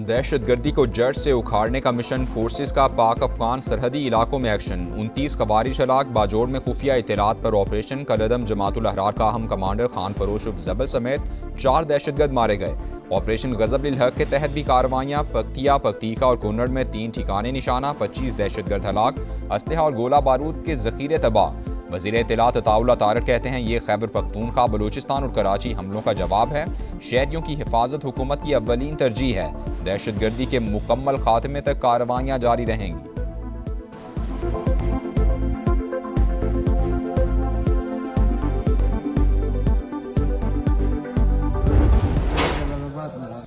दहशतगर्दी को जड़ से उखाड़ने का मिशन फोर्सेस का पाक अफगान सरहदी इलाकों में एक्शन। 29 खवारिज हलाक। बाजोड़ में खुफिया इत्तलात पर ऑपरेशन। कलअदम जमातुल अहरार का अहम कमांडर खान फरोश उर्फ जबल समेत 4 दहशतगर्द मारे गए। ऑपरेशन गजब लिल हक के तहत भी कार्रवाइयाँ। पक्तिया, पक्तिका और कुन्नड़ में 3 ठिकाने निशाना। 25 दहशतगर्द हलाक। असलहा और गोला बारूद के जखीरे तबाह। वज़ीर इत्तलात अताउल्लाह तारक कहते हैं ये खैबर पख्तूनख्वा, बलूचिस्तान और कराची हमलों का जवाब है। शहरियों की हिफाजत हुकूमत की अव्वलीन तरजीह है। दहशतगर्दी के मुकम्मल खात्मे तक कार्रवाइयाँ जारी रहेंगी।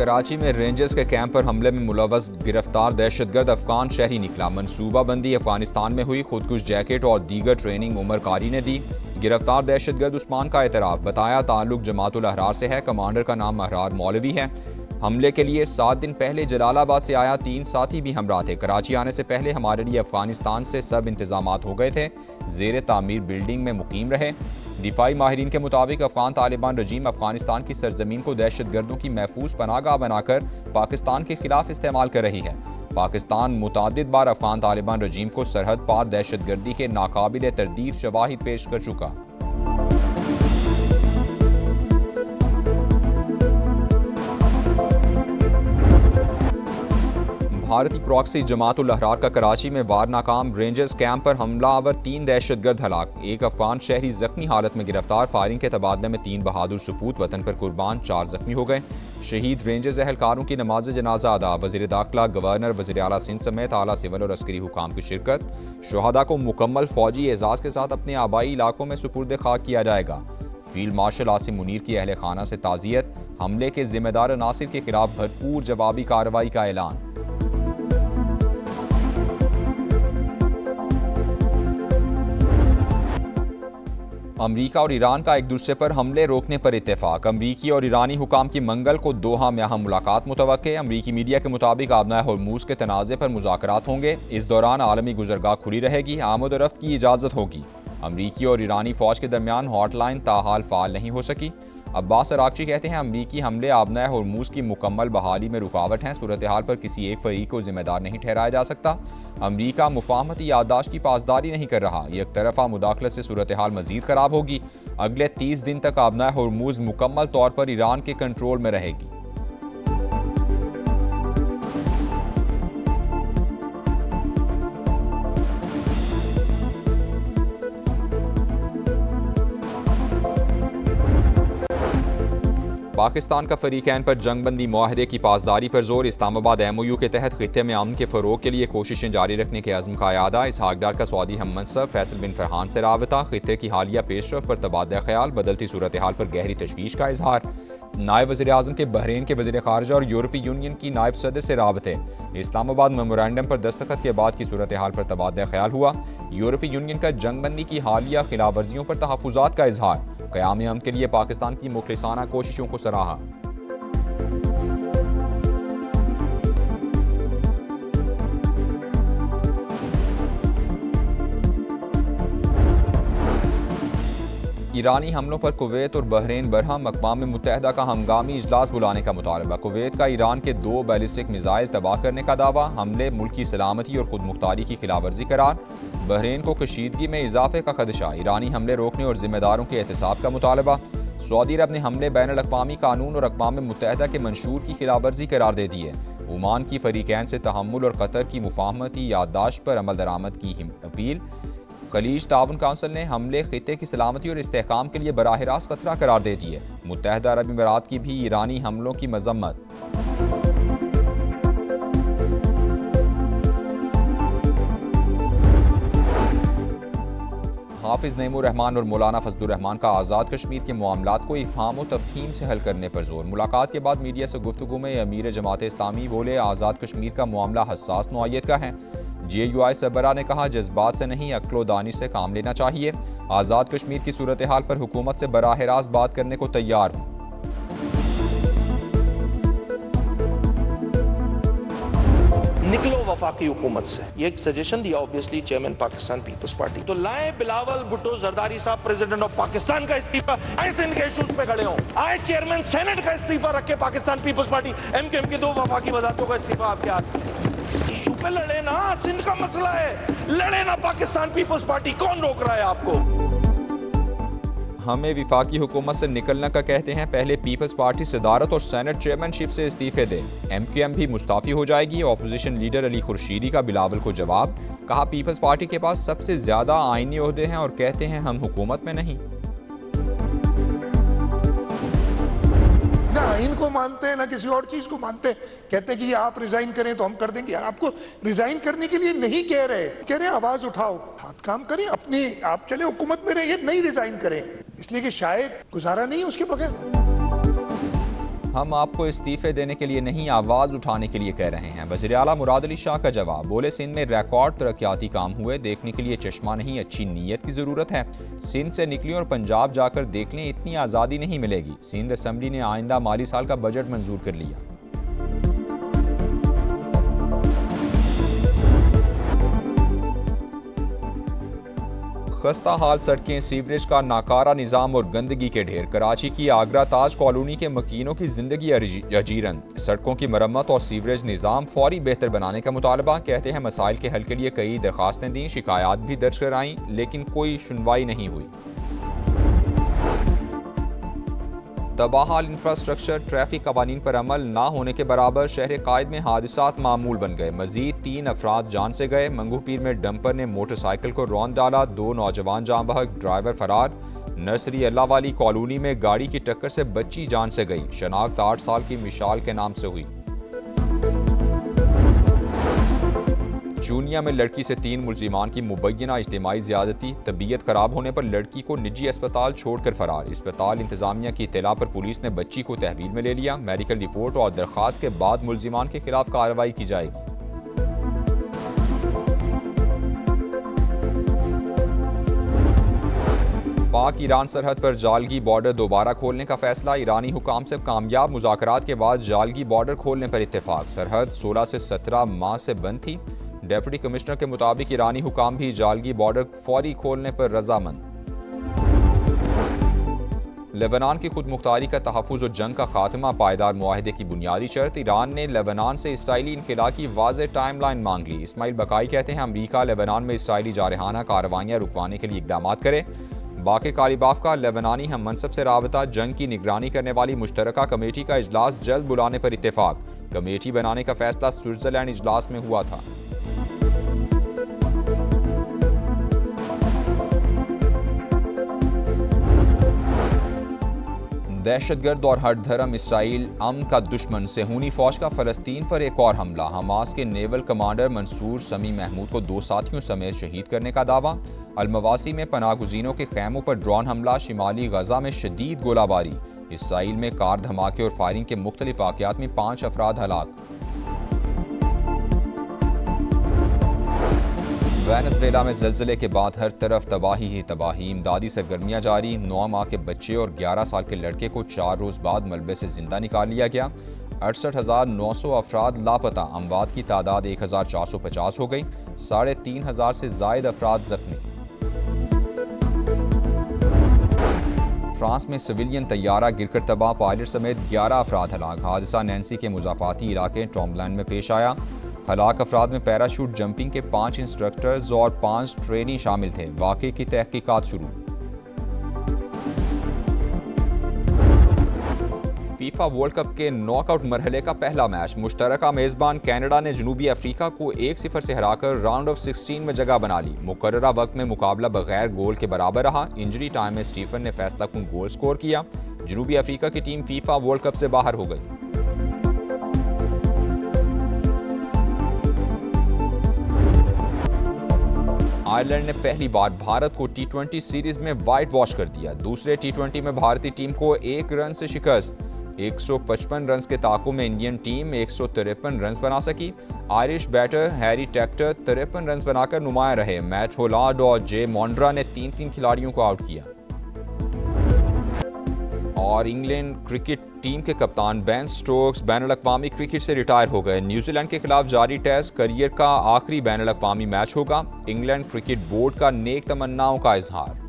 कराची में रेंजर्स के कैंप पर हमले में मुलव्वस गिरफ्तार दहशतगर्द अफगान शहरी निकला। मनसूबाबंदी अफगानिस्तान में हुई। खुदकुश जैकेट और दीगर ट्रेनिंग उमर कारी ने दी। गिरफ्तार दहशतगर्द उस्मान का एतराफ़। बताया ताल्लुक जमातुल अहरार से है। कमांडर का नाम अहरार मौलवी है। हमले के लिए 7 दिन पहले जलालाबाद से आया। 3 साथी भी हमरा थे। कराची आने से पहले हमारे लिए अफगानिस्तान से सब इंतजामात हो गए थे। ज़ेर तामीर बिल्डिंग में मुकीम रहे। दिफाई माहिरीन के मुताबिक अफगान तालिबान रजीम अफगानिस्तान की सरजमीन को दहशतगर्दों की महफूज पनाहगाह बनाकर पाकिस्तान के खिलाफ इस्तेमाल कर रही है। पाकिस्तान मुतादिद बार अफगान तालिबान रजीम को सरहद पार दहशतगर्दी के नाकाबिल तरदीद शवाहिद पेश कर चुका। भारतीय प्रॉक्सी जमातुल अहरार का कराची में वार नाकाम। रेंजर्स कैंप पर हमलावर 3 दहशतगर्द हलाक। 1 अफगान शहरी जख्मी हालत में गिरफ्तार। फायरिंग के तबादले में 3 बहादुर सपूत वतन पर कुर्बान। 4 जख्मी हो गए। शहीद रेंजर्स एहलकारों की नमाज जनाजा अदा। वज़ीर दाखिला, गवर्नर, वज़ीर आला सिंध समेत आला सिविल और अस्करी हुकाम की शिरकत। शुहदा को मुकम्मल फौजी एजाज़ के साथ अपने आबाई इलाकों में सुपुर्द खाक किया जाएगा। फील्ड मार्शल आसिम मुनीर की अहल खाना से ताज़ियत। हमले के जिम्मेदार नासिर के खिलाफ भरपूर जवाबी कार्रवाई का ऐलान। अमरीका और ईरान का एक दूसरे पर हमले रोकने पर इत्तेफाक। अमरीकी और ईरानी हुकाम की मंगल को दोहा में अहम मुलाकात मुतवक्के। अमरीकी मीडिया के मुताबिक आबनाए हॉर्मूज़ के तनाज़े पर मुज़ाकरात होंगे। इस दौरान आलमी गुज़रगाह खुली रहेगी। आमद और रफ्त की इजाज़त होगी। अमरीकी और ईरानी फ़ौज के दरमियान हॉटलाइन ताहाल फ़ाल नहीं हो सकी। अब्बास अरागची कहते हैं अमरीकी हमले आबनाए हॉर्मूज़ की मुकम्मल बहाली में रुकावट हैं। सूरत हाल पर किसी एक फरीक को जिम्मेदार नहीं ठहराया जा सकता। अमरीका मुफाहमती याददाश्त की पासदारी नहीं कर रहा। एक तरफा मुदाखलत से सूरत हाल मजीद खराब होगी। अगले 30 दिन तक आबनाए हॉर्मूज़ मुकम्मल तौर पर ईरान के कंट्रोल में रहेगी। पाकिस्तान का फरीकैन पर जंगबंदी मुआहदे की पासदारी पर जोर। इस्लामाबाद MOU के तहत खित्ते में अमन के फ़रोग के लिए कोशिशें जारी रखने के अज़्म का यादा। इसहाक डार का सऊदी हम मनसब फैसल बिन फरहान से राबता। खित्ते की हालिया पेशरफ पर तबादला ख्याल। बदलती सूरत हाल पर गहरी तशवीश का इजहार। नायब वज़ीर आज़म के बहरीन के वज़ीर ख़ारजा और यूरोपीय यूनियन की नायब सदर से राबते। इस्लामाबाद मेमोरेंडम पर दस्तखत के बाद की सूरत हाल पर तबादला ख्याल हुआ। यूरोपीय यूनियन का जंगबंदी की हालिया खिलाफ वर्जियों पर तहफ़्फ़ुज़ात का इजहार। क़याम अमन के लिए पाकिस्तान की मुखलिसाना कोशिशों को सराहा। ईरानी हमलों पर कुवैत और बहरीन बरहम। अक़वाम मुत्तहिदा का हंगामी इजलास बुलाने का मुतालबा। कुवैत का ईरान के 2 बैलिस्टिक मिसाइल तबाह करने का दावा। हमले मुल्क की सलामती और खुद मुख्तारी की खिलाफवर्जी करार। बहरीन को कशीदगी में इजाफे का खदशा। ईरानी हमले रोकने और जिम्मेदारों के एहतसाब का मुतालबा। सऊदी अरब ने हमले बैनुल अक़वामी कानून और अक़वाम मुत्तहिदा के मंशूर की खिलाफवर्जी करार दे दी है। ओमान की फरीकैन से तहम्मुल और कतर की मुफाहमती याददाश्त पर अमल दरामद की अपील। खलीज ताउन काउंसिल ने हमले खित्ते की सलामती और इस्तेहकाम के लिए बराह रास्त खतरा करार दे दी है। मुत्तहिदा अरब अमीरात की भी ईरानी हमलों की मजम्मत। हाफिज नईमुर रहमान और मौलाना फजलुर रहमान का आज़ाद कश्मीर के मामलात को इफ़हाम व तफ़हीम से हल करने पर जोर। मुलाकात के बाद मीडिया से गुफ्तगू में अमीर जमात इस्लामी बोले आज़ाद कश्मीर का मामला हसास नौइयत का है। JUI सरबराह ने कहा, जज्बात से नहीं अक्लो दानी से काम लेना चाहिए। आज़ाद कश्मीर की सूरत हाल पर हुकूमत से बराह रास्त बात करने को तैयार हूँ। निकलो वफाकी हुकूमत से, ये एक सजेशन दिया ऑब्वियसली चेयरमैन पाकिस्तान पीपल्स पार्टी। तो लाए बिलावल भुट्टो जरदारी साहब प्रेसिडेंट ऑफ पाकिस्तान का इस्तीफा, आए सिंध के इश्यूज पे खड़े हों, आए चेयरमैन सेनेट का इस्तीफा रखे पाकिस्तान पीपल्स पार्टी, MKM की 2 वफाकी वजारतों का इस्तीफा आपके हाथ। इशू पे लड़े ना, सिंध का मसला है, लड़े ना पाकिस्तान पीपल्स पार्टी, कौन रोक रहा है आपको? हमें विफाकी हुकूमत से निकलने का कहते हैं, पहले पीपल्स पार्टी सदारत और सेनेट चेयरमैनशिप से इस्तीफे दें। MKM भी मुस्ताफी हो जाएगी। ऑपोजिशन लीडर अली खुर्शीदी का बिलावल को जवाब, कहा पीपल्स पार्टी के पास सबसे ज्यादा आईनी ओहदे हैं और कहते हैं हम हुकूमत में नहीं। ना इनको मानते हैं ना किसी और चीज को मानते हैं। कहते हैं कि ये आप रिजाइन करें तो हम कर देंगे। आपको रिजाइन करने के लिए नहीं कह रहे आवाज उठाओ, हाथ काम करें, अपनी आप चले हुकूमत में रहिए, नहीं रिजाइन करें, इसलिए कि शायद गुजारा नहीं उसके बगैर। हम आपको इस्तीफे देने के लिए नहीं, आवाज़ उठाने के लिए कह रहे हैं। वज़ीर आला मुराद अली शाह का जवाब, बोले सिंध में रिकॉर्ड तरक्याती काम हुए, देखने के लिए चश्मा नहीं अच्छी नीयत की ज़रूरत है। सिंध से निकली और पंजाब जाकर देख लें, इतनी आज़ादी नहीं मिलेगी। सिंध असम्बली ने आइंदा माली साल का बजट मंजूर कर लिया। खस्ता हाल सड़कें, सीवरेज का नाकारा निज़ाम और गंदगी के ढेर। कराची की आगरा ताज कॉलोनी के मकीनों की जिंदगी अजीरन। सड़कों की मरम्मत और सीवरेज निज़ाम फौरी बेहतर बनाने का मुतालबा। कहते हैं मसाइल के हल के लिए कई दरखास्तें दी, शिकायत भी दर्ज कराई, लेकिन कोई सुनवाई नहीं हुई। तबाहाल इंफ्रास्ट्रक्चर, ट्रैफिक कवानीन पर अमल ना होने के बराबर। शहर कायद में हादसात मामूल बन गए। मजीद 3 अफराद जान से गए। मंगूपीर में डंपर ने मोटरसाइकिल को रौंद डाला, 2 नौजवान जान बहक, ड्राइवर फरार। नर्सरी अल्लाह वाली कॉलोनी में गाड़ी की टक्कर से बच्ची जान से गई। शनाख्त 8 साल की मिशाल के नाम से हुई। जूनिया में लड़की से 3 मुल्जिमान की मुबैना इज्तिमाई ज़्यादती। तबीयत खराब होने पर लड़की को निजी अस्पताल छोड़कर फरार। अस्पताल इंतजामिया की इत्तला पर पुलिस ने बच्ची को तहवील में ले लिया। मेडिकल रिपोर्ट और दरख्वास्त के बाद मुल्जिमान के खिलाफ कार्रवाई की जाएगी। पाक ईरान सरहद पर जालगी बॉर्डर दोबारा खोलने का फैसला। ईरानी हुकाम से कामयाब मुज़ाकरात के बाद जालगी बॉर्डर खोलने पर इत्तेफाक। सरहद 16 से 17 माह से बंद थी। डेप्यूटी कमिश्नर के मुताबिक ईरानी हुकाम भी जालगी बॉर्डर फौरी खोलने पर रजामंद। लेबनान की खुद मुख्तारी का तहफ़्फ़ुज़ और जंग का खात्मा पायदार मुआहदे की बुनियादी शर्त। ईरान ने लेबनान से इसराइली इनखिला की वाज़ेह टाइमलाइन मांग ली। इस्माइल बकाई कहते हैं अमरीका लेबनान में इसराइली जारहाना कार्रवाइयाँ रुकवाने के लिए इक़दाम करे। बाक़िर कालिबाफ का लेबनानी हम मनसब से राबता। जंग की निगरानी करने वाली मुश्तरका कमेटी का इजलास जल्द बुलाने पर इत्तेफाक। कमेटी बनाने का फैसला स्विट्ज़रलैंड इजलास में हुआ था। दहशतगर्द और हर धर्म इसराइल अमन का दुश्मन। सेहूनी फौज का फ़लस्तीन पर एक और हमला। हमास के नेवल कमांडर मंसूर समी महमूद को 2 साथियों समेत शहीद करने का दावा। अलमवासी में पनाहगुज़ीनों के खैमों पर ड्रोन हमला। शिमाली गजा में शदीद गोलाबारी। इसराइल में कार धमाके और फायरिंग के मुख्तलिफ वाक़यात में 5 अफराद हलाक। वेनेज़ुएला में ज़लज़ले के बाद हर तरफ तबाही ही तबाही। इमदादी सरगर्मियाँ जारी। 9 माह के बच्चे और 11 साल के लड़के को 4 रोज़ बाद मलबे से जिंदा निकाल लिया गया। 68,900 अफराद लापता। अमवात की तादाद 1,450 हो गई। 3,500 से ज़ायद अफराद जख्मी। फ्रांस में सिविलियन तैयारा गिरकर तबाह। पायलट समेत 11 अफराद हलाक। हादसा नैन्सी के मुज़ाफ़ाती इलाके टॉम्बलैंड में पेश आया। हलाक अफराद में पैराशूट जंपिंग के 5 इंस्ट्रक्टर्स और 5 ट्रेनी शामिल थे। वाक़े की तहकीकात शुरू। फीफा वर्ल्ड कप के नॉकआउट मरहले का पहला मैच। मुश्तरका मेज़बान कनाडा ने जनूबी अफ्रीका को 1-0 से हराकर राउंड ऑफ 16 में जगह बना ली। मुकर्ररा वक्त में मुकाबला बगैर गोल के बराबर रहा। इंजरी टाइम में स्टीफन ने फैसला कुन गोल स्कोर किया। जनूबी अफ्रीका की टीम फीफा वर्ल्ड कप से बाहर हो गई। आयरलैंड ने पहली बार भारत को T20 सीरीज में वाइट वॉश कर दिया। दूसरे T20 में भारतीय टीम को 1 रन से शिकस्त। 155 रन के ताक़ुब में इंडियन टीम 153 रन बना सकी। Irish batter Harry Tector 53 run बनाकर नुमाया रहे। मैट होलार्ड और जे मॉन्ड्रा ने 3-3 खिलाड़ियों को आउट किया। और इंग्लैंड क्रिकेट टीम के कप्तान बेन स्टोक्स बैनुल-अक़वामी क्रिकेट से रिटायर हो गए। न्यूजीलैंड के खिलाफ जारी टेस्ट करियर का आखिरी बैनुल-अक़वामी मैच होगा। इंग्लैंड क्रिकेट बोर्ड का नेक तमन्नाओं का इजहार।